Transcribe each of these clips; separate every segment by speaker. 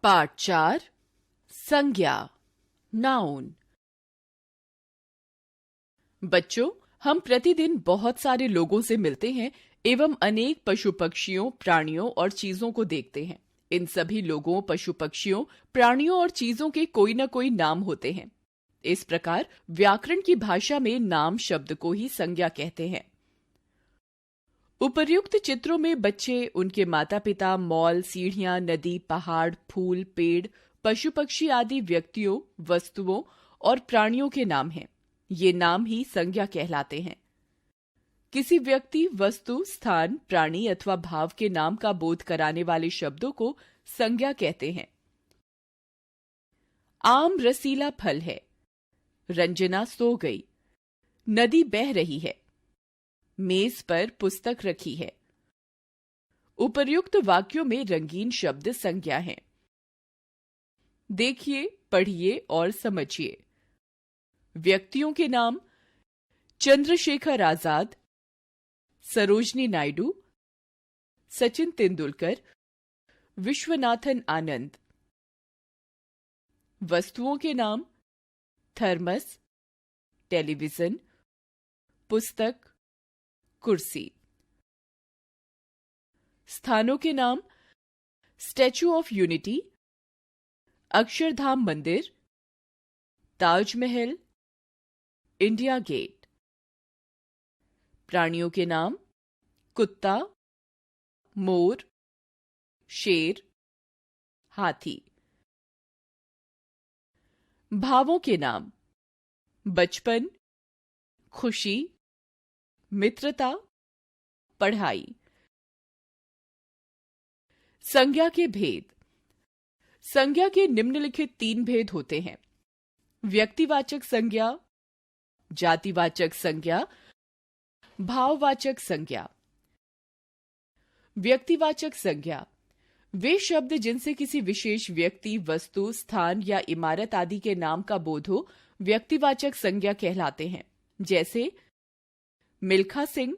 Speaker 1: पाठ 4 संज्ञा नाउन। बच्चों, हम प्रतिदिन बहुत सारे लोगों से मिलते हैं एवं अनेक पशु पक्षियों, प्राणियों और चीजों को देखते हैं। इन सभी लोगों, पशु पक्षियों, प्राणियों और चीजों के कोई न कोई नाम होते हैं। इस प्रकार व्याकरण की भाषा में नाम शब्द को ही संज्ञा कहते हैं। उपर्युक्त चित्रों में बच्चे, उनके माता पिता, मॉल, सीढ़ियां, नदी, पहाड़, फूल, पेड़, पशु पक्षी आदि व्यक्तियों, वस्तुओं और प्राणियों के नाम हैं। ये नाम ही संज्ञा कहलाते हैं। किसी व्यक्ति, वस्तु, स्थान, प्राणी अथवा भाव के नाम का बोध कराने वाले शब्दों को संज्ञा कहते हैं। आम रसीला फल है। रंजना सो गई। नदी बह रही है। मेज पर पुस्तक रखी है। उपर्युक्त वाक्यों में रंगीन शब्द संज्ञा हैं। देखिए, पढ़िए और समझिए। व्यक्तियों के नाम: चंद्रशेखर आजाद, सरोजनी नायडू, सचिन तेंदुलकर, विश्वनाथन आनंद। वस्तुओं के नाम: थर्मस, टेलीविजन, पुस्तक, कुर्सी। स्थानों के नाम: स्टैच्यू ऑफ यूनिटी, अक्षरधाम मंदिर, ताजमहल, इंडिया गेट। प्राणियों के नाम: कुत्ता, मोर, शेर, हाथी। भावों के नाम: बचपन, खुशी, मित्रता, पढ़ाई। संज्ञा के भेद: संज्ञा के निम्नलिखित 3 भेद होते हैं: व्यक्तिवाचक संज्ञा, जातिवाचक संज्ञा, भाववाचक संज्ञा। व्यक्तिवाचक संज्ञा वे शब्द जिनसे किसी विशेष व्यक्ति, वस्तु, स्थान या इमारत आदि के नाम का बोध हो, व्यक्तिवाचक संज्ञा कहलाते हैं। जैसे मिल्खा सिंह,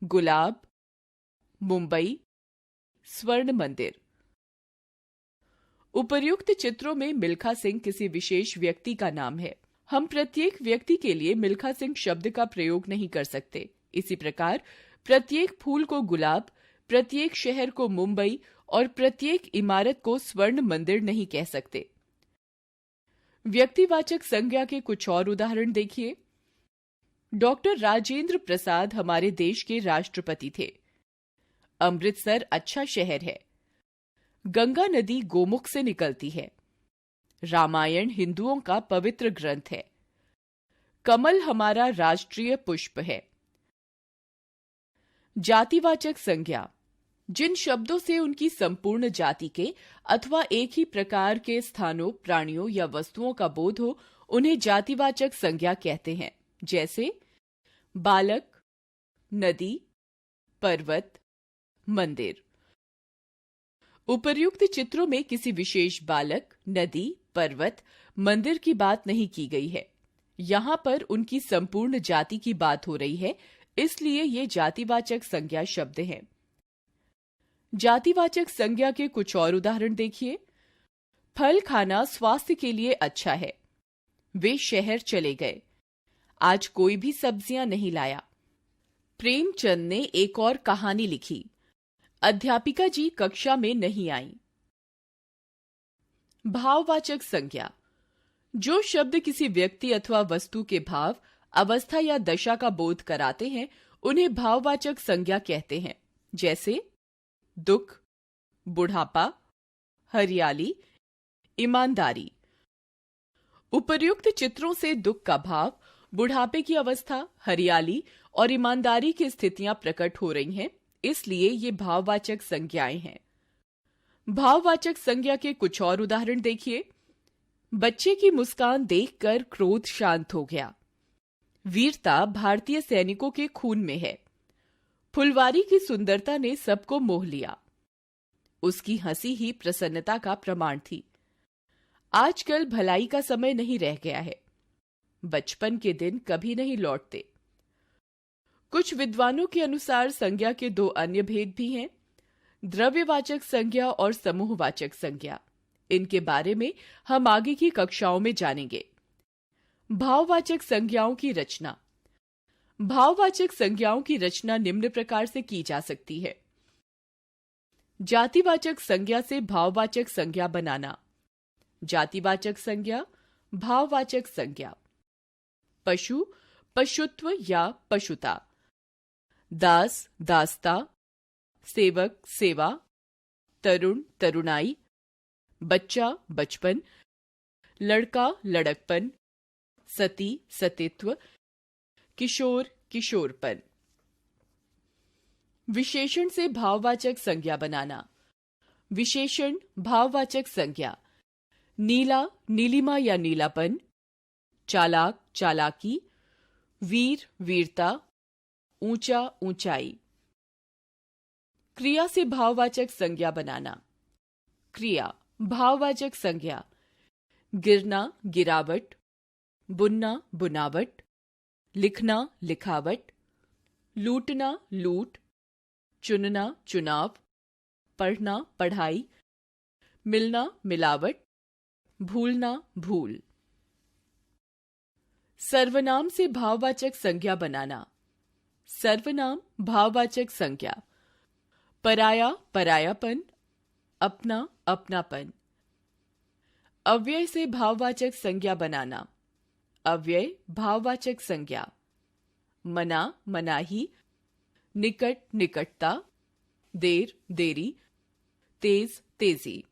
Speaker 1: गुलाब, मुंबई, स्वर्ण मंदिर। उपर्युक्त चित्रों में मिल्खा सिंह किसी विशेष व्यक्ति का नाम है। हम प्रत्येक व्यक्ति के लिए मिल्खा सिंह शब्द का प्रयोग नहीं कर सकते। इसी प्रकार प्रत्येक फूल को गुलाब, प्रत्येक शहर को मुंबई और प्रत्येक इमारत को स्वर्ण मंदिर नहीं कह सकते। व्यक्तिवाचक संज्ञा के कुछ और उदाहरण देखिए। डॉक्टर राजेंद्र प्रसाद हमारे देश के राष्ट्रपति थे। अमृतसर अच्छा शहर है। गंगा नदी गोमुख से निकलती है। रामायण हिंदुओं का पवित्र ग्रंथ है। कमल हमारा राष्ट्रीय पुष्प है। जातिवाचक संज्ञा जिन शब्दों से उनकी संपूर्ण जाति के अथवा एक ही प्रकार के स्थानों, प्राणियों या वस्तुओं का बोध हो, उन्हें जातिवाचक संज्ञा कहते हैं। जैसे बालक, नदी, पर्वत, मंदिर। उपर्युक्त चित्रों में किसी विशेष बालक, नदी, पर्वत, मंदिर की बात नहीं की गई है। यहां पर उनकी संपूर्ण जाति की बात हो रही है, इसलिए ये जातिवाचक संज्ञा शब्द हैं। जातिवाचक संज्ञा के कुछ और उदाहरण देखिए। फल खाना स्वास्थ्य के लिए अच्छा है। वे शहर चले गए। आज कोई भी सब्जियां नहीं लाया। प्रेमचंद ने एक और कहानी लिखी। अध्यापिका जी कक्षा में नहीं आई। भाववाचक संज्ञा जो शब्द किसी व्यक्ति अथवा वस्तु के भाव, अवस्था या दशा का बोध कराते हैं, उन्हें भाववाचक संज्ञा कहते हैं। जैसे दुख, बुढ़ापा, हरियाली, ईमानदारी। उपर्युक्त चित्रों से दुख का भाव, बुढ़ापे की अवस्था, हरियाली और ईमानदारी की स्थितियां प्रकट हो रही हैं, इसलिए ये भाववाचक संज्ञाएं हैं। भाववाचक संज्ञा के कुछ और उदाहरण देखिए। बच्चे की मुस्कान देखकर क्रोध शांत हो गया। वीरता भारतीय सैनिकों के खून में है। फुलवारी की सुंदरता ने सबको मोह लिया। उसकी हंसी ही प्रसन्नता का प्रमाण थी। आजकल भलाई का समय नहीं रह गया है। बचपन के दिन कभी नहीं लौटते। कुछ विद्वानों के अनुसार संज्ञा के 2 अन्य भेद भी हैं: द्रव्यवाचक संज्ञा और समूहवाचक संज्ञा। इनके बारे में हम आगे की कक्षाओं में जानेंगे। भाववाचक संज्ञाओं की रचना। भाववाचक संज्ञाओं की रचना निम्न प्रकार से की जा सकती है। जातिवाचक संज्ञा से भाववाचक संज्ञा बनाना। जातिवाचक संज्ञा, भाववाचक संज्ञा। पशु, पशुत्व या पशुता। दास, दासता। सेवक, सेवा। तरुण, तरुणाई। बच्चा, बचपन। लड़का, लड़कपन। सती, सतीत्व। किशोर, किशोरपन। विशेषण से भाववाचक संज्ञा बनाना। विशेषण, भाववाचक संज्ञा। नीला, नीलिमा या नीलापन। चालाक, चालाकी। वीर, वीरता। ऊंचा, ऊंचाई। क्रिया से भाववाचक संज्ञा बनाना। क्रिया, भाववाचक संज्ञा। गिरना, गिरावट। बुनना, बुनावट। लिखना, लिखावट। लूटना, लूट। चुनना, चुनाव। पढ़ना, पढ़ाई। मिलना, मिलावट। भूलना, भूल। सर्वनाम से भाववाचक संज्ञा बनाना। सर्वनाम, भाववाचक संज्ञा। पराया, परायापन। अपना, अपनापन। अव्यय से भाववाचक संज्ञा बनाना। अव्यय, भाववाचक संज्ञा। मना, मनाही। निकट, निकटता। देर, देरी। तेज, तेजी।